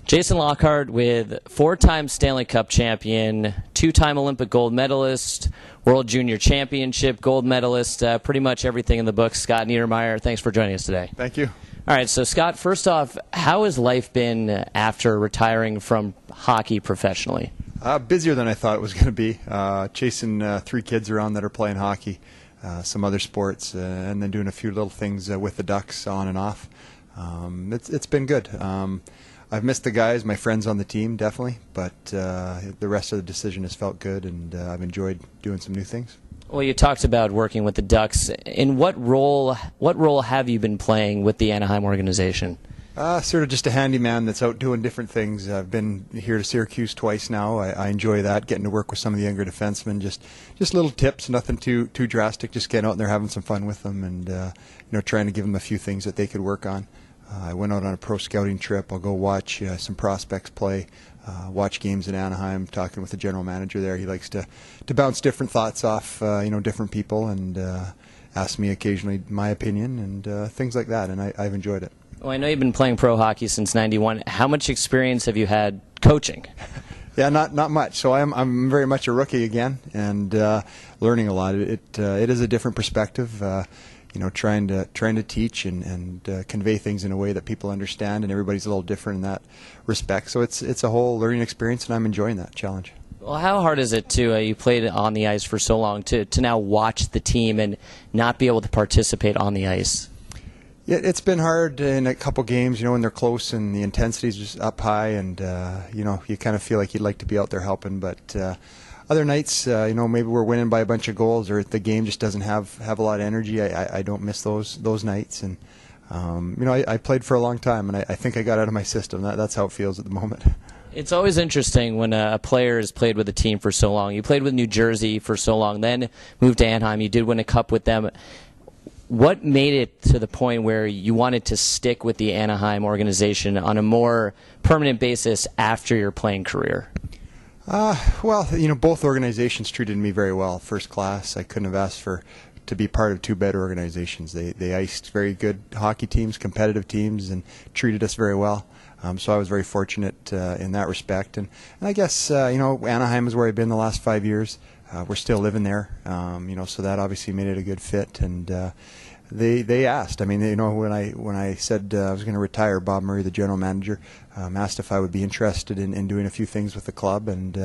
Jason Lockhart with four-time Stanley Cup champion, two-time Olympic gold medalist, World Junior Championship gold medalist, pretty much everything in the book. SCOTT NIEDERMAYER, thanks for joining us today. Thank you. All right, so Scott, first off, how has life been after retiring from hockey professionally? Busier than I thought it was going to be. Chasing 3 kids around that are playing hockey, some other sports, and then doing a few little things with the Ducks on and off. It's been good. I've missed the guys, my friends on the team, definitely, but the rest of the decision has felt good, and I've enjoyed doing some new things. Well, you talked about working with the Ducks. In what role have you been playing with the Anaheim organization? Sort of just a handyman that's out doing different things. I've been here to Syracuse twice now. I enjoy that, getting to work with some of the younger defensemen. Just little tips, nothing too drastic. Just getting out there, having some fun with them, and trying to give them a few things that they could work on. I went out on a pro scouting trip. I'll go watch some prospects play, watch games in Anaheim, talking with the general manager there. He likes to bounce different thoughts off different people, and ask me occasionally my opinion and things like that, and I've enjoyed it. Well, I know you've been playing pro hockey since '91. How much experience have you had coaching? Yeah, not much. So I'm very much a rookie again, and learning a lot. It is a different perspective. Trying to teach and convey things in a way that people understand, and everybody's a little different in that respect. So it's a whole learning experience, and I'm enjoying that challenge. Well, how hard is it to you played on the ice for so long to now watch the team and not be able to participate on the ice? Yeah, it's been hard in a couple games, when they're close and the intensity's just up high, and you kind of feel like you'd like to be out there helping, but other nights, maybe we're winning by a bunch of goals, or the game just doesn't have a lot of energy. I don't miss those nights, and I played for a long time, and I think I got out of my system. That's how it feels at the moment. It's always interesting when a player has played with a team for so long. You played with New Jersey for so long, then moved to Anaheim. You did win a cup with them. What made it to the point where you wanted to stick with the Anaheim organization on a more permanent basis after your playing career? Well, both organizations treated me very well, first class. I couldn't have asked to be part of 2 better organizations. They iced very good hockey teams, competitive teams, and treated us very well. So I was very fortunate in that respect. And I guess, Anaheim is where I've been the last 5 years. We're still living there, so that obviously made it a good fit. And they asked. I mean, when I said I was going to retire, Bob Murray, the general manager, asked if I would be interested in doing a few things with the club, and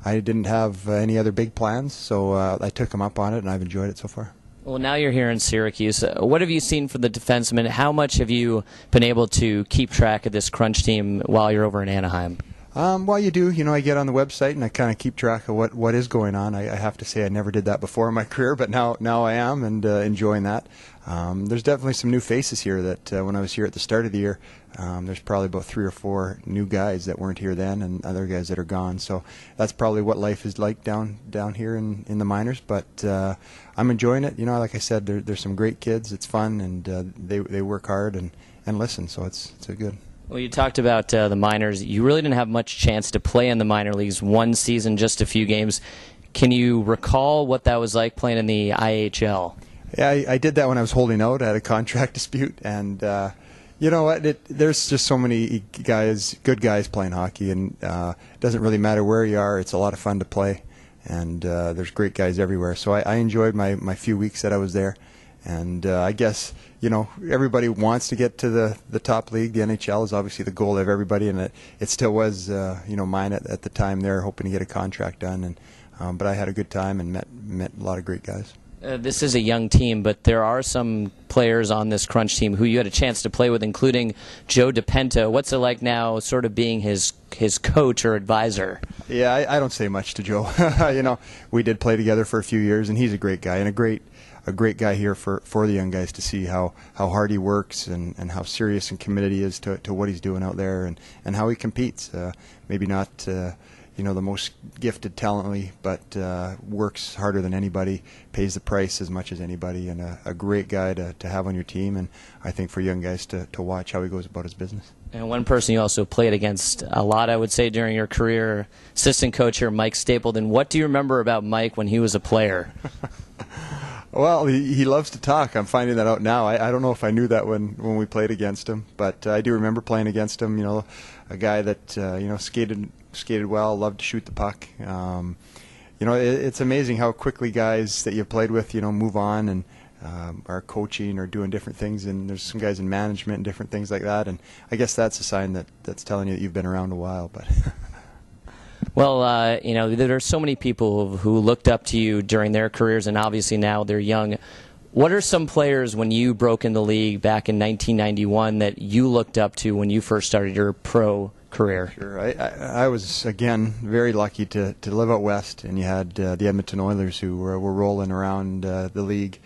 I didn't have any other big plans, so I took him up on it, and I've enjoyed it so far. Well, now you're here in Syracuse. What have you seen for the defensemen? How much have you been able to keep track of this crunch team while you're over in Anaheim? Well, you do. I get on the website and I kind of keep track of what is going on. I have to say I never did that before in my career, but now I am, and enjoying that. There's definitely some new faces here that when I was here at the start of the year, there's probably about 3 or 4 new guys that weren't here then, and other guys that are gone. So that's probably what life is like down here in the minors. But I'm enjoying it. Like I said, there's some great kids. It's fun, and they work hard and listen. So it's good. Well, you talked about the minors. You really didn't have much chance to play in the minor leagues. One season, just a few games. Can you recall what that was like playing in the IHL? Yeah, I did that when I was holding out. I had a contract dispute, and you know what? There's just so many guys, good guys playing hockey, and it doesn't really matter where you are. It's a lot of fun to play, and there's great guys everywhere. So I enjoyed my few weeks that I was there. And I guess, everybody wants to get to the top league. The NHL is obviously the goal of everybody, and it still was, mine at the time there, hoping to get a contract done. And but I had a good time and met a lot of great guys. This is a young team, but there are some players on this crunch team who you had a chance to play with, including Joe DiPento. What's it like now sort of being his coach or advisor? Yeah, I don't say much to Joe. We did play together for a few years, and he's a great guy and a great guy here for the young guys to see how hard he works and how serious and committed he is to what he's doing out there, and how he competes. Maybe not the most gifted talently, but works harder than anybody, pays the price as much as anybody, and a great guy to have on your team, and I think for young guys to watch how he goes about his business. And one person you also played against a lot, I would say, during your career, assistant coach here, Mike Stapleton. What do you remember about Mike when he was a player? Well, he loves to talk. I'm finding that out now. I don't know if I knew that when we played against him, but I do remember playing against him. You know, a guy that skated well, loved to shoot the puck. You know, it's amazing how quickly guys that you've played with, move on and are coaching or doing different things. And there's some guys in management and different things like that. And I guess that's a sign that's telling you that you've been around a while. But well, there are so many people who looked up to you during their careers, and obviously now they're young. What are some players when you broke in the league back in 1991 that you looked up to when you first started your pro career? Sure. I was, again, very lucky to live out west, and you had the Edmonton Oilers who were rolling around the league,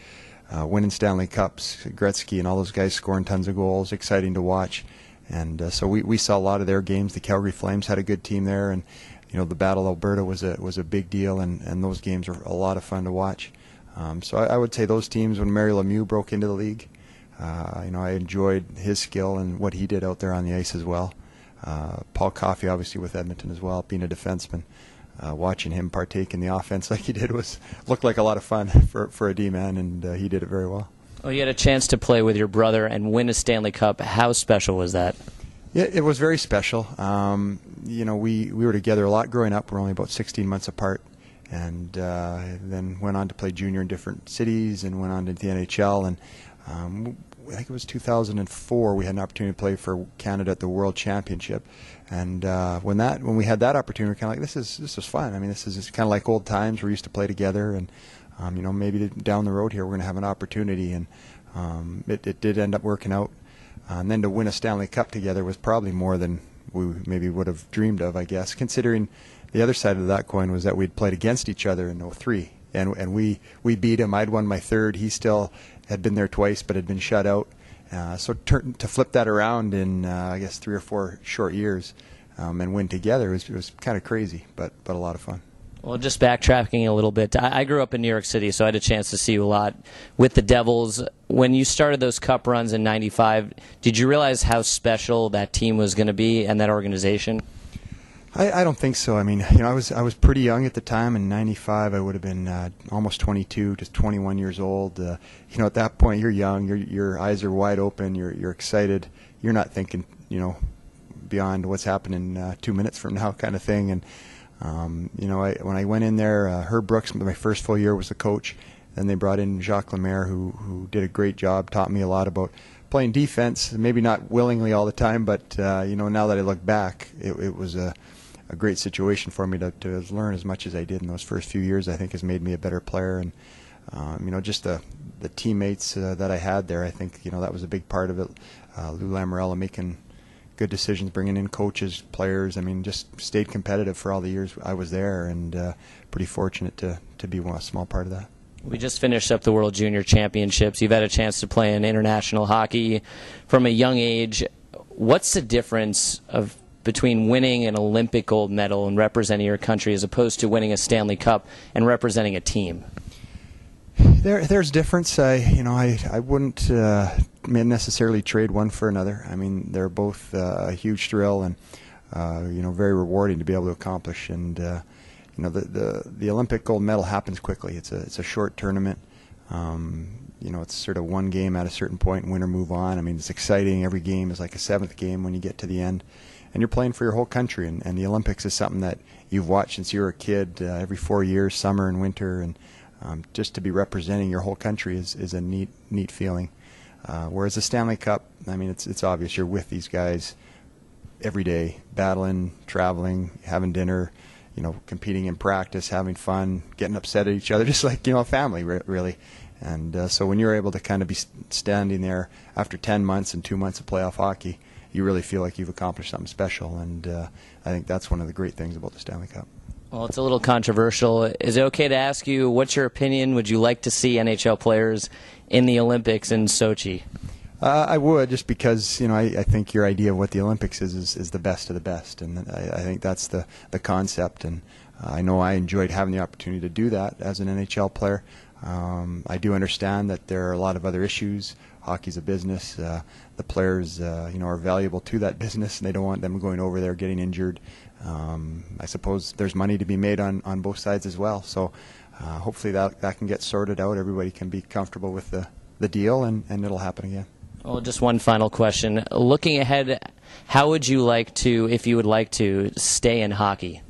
winning Stanley Cups, Gretzky and all those guys scoring tons of goals, exciting to watch. And so we saw a lot of their games. The Calgary Flames had a good team there, and the Battle of Alberta was a big deal, and those games were a lot of fun to watch. So I would say those teams, when Mario Lemieux broke into the league, I enjoyed his skill and what he did out there on the ice as well. Paul Coffey, obviously, with Edmonton as well, being a defenseman. Watching him partake in the offense like he did looked like a lot of fun for a D-man, and he did it very well. Well, you had a chance to play with your brother and win a Stanley Cup. How special was that? Yeah, it was very special. We were together a lot growing up. We're only about 16 months apart, and then went on to play junior in different cities and went on to the NHL. And I think it was 2004 we had an opportunity to play for Canada at the World Championship. And when we had that opportunity, we were kind of like, this was fun. I mean, this is kind of like old times. We used to play together, and maybe down the road here we're going to have an opportunity. And it did end up working out. And then to win a Stanley Cup together was probably more than we maybe would have dreamed of, I guess, considering the other side of that coin was that we'd played against each other in '03. And we beat him. I'd won my third. He still had been there twice but had been shut out. So to flip that around in, I guess, 3 or 4 short years and win together was kind of crazy, but a lot of fun. Well, just backtracking a little bit, I grew up in New York City, so I had a chance to see you a lot with the Devils. When you started those Cup runs in '95, did you realize how special that team was going to be and that organization? I don't think so. I mean, I was pretty young at the time. In '95, I would have been almost 22, just 21 years old. At that point, you're young. Your eyes are wide open. You're excited. You're not thinking, beyond what's happening 2 minutes from now, kind of thing. And when I went in there, Herb Brooks, my first full year, was the coach. Then they brought in Jacques Lemaire, who did a great job, taught me a lot about playing defense. Maybe not willingly all the time, but now that I look back, it was a great situation for me to learn as much as I did in those first few years. I think has made me a better player, and just the teammates that I had there. I think that was a big part of it. Lou Lamoriello making good decisions, bringing in coaches, players. I mean, just stayed competitive for all the years I was there, and pretty fortunate to be a small part of that. We just finished up the World Junior Championships. You've had a chance to play in international hockey from a young age. What's the difference between winning an Olympic gold medal and representing your country as opposed to winning a Stanley Cup and representing a team? There's difference. I wouldn't necessarily trade one for another. I mean, they're both a huge thrill and very rewarding to be able to accomplish. And the Olympic gold medal happens quickly. It's a short tournament. It's sort of one game at a certain point and win or move on. I mean, it's exciting. Every game is like a seventh game when you get to the end. And you're playing for your whole country. And the Olympics is something that you've watched since you were a kid, every 4 years, summer and winter. And just to be representing your whole country is a neat feeling. Whereas the Stanley Cup, I mean, it's obvious you're with these guys every day, battling, traveling, having dinner, competing in practice, having fun, getting upset at each other, just like, a family, really. And so when you're able to kind of be standing there after 10 months and 2 months of playoff hockey, you really feel like you've accomplished something special. And I think that's one of the great things about the Stanley Cup. Well, it's a little controversial. Is it okay to ask you, what's your opinion? Would you like to see NHL players in the Olympics in Sochi? I would, just because I think your idea of what the Olympics is the best of the best, and I think that's the concept. And I know I enjoyed having the opportunity to do that as an NHL player. I do understand that there are a lot of other issues. Hockey's a business. The players, are valuable to that business, and they don't want them going over there getting injured. I suppose there's money to be made on both sides as well. So, hopefully that can get sorted out. Everybody can be comfortable with the deal, and it'll happen again. Well, just one final question. Looking ahead, how would you like to, if you would like to, stay in hockey?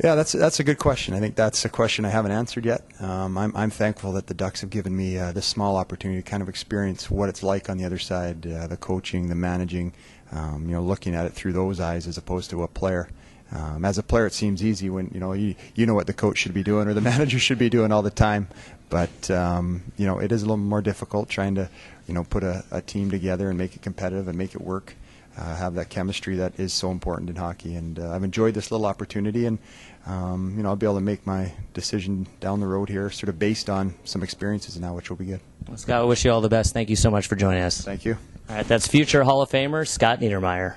Yeah, that's a good question. I think that's a question I haven't answered yet. I'm thankful that the Ducks have given me this small opportunity to kind of experience what it's like on the other side, the coaching, the managing, looking at it through those eyes as opposed to a player. As a player, it seems easy when you know what the coach should be doing or the manager should be doing all the time. But it is a little more difficult trying to put a team together and make it competitive and make it work. Have that chemistry that is so important in hockey, and I've enjoyed this little opportunity, and I'll be able to make my decision down the road here, sort of based on some experiences now, which will be good. Well, Scott, I wish you all the best. Thank you so much for joining us. Thank you. All right, that's future Hall of Famer Scott Niedermayer.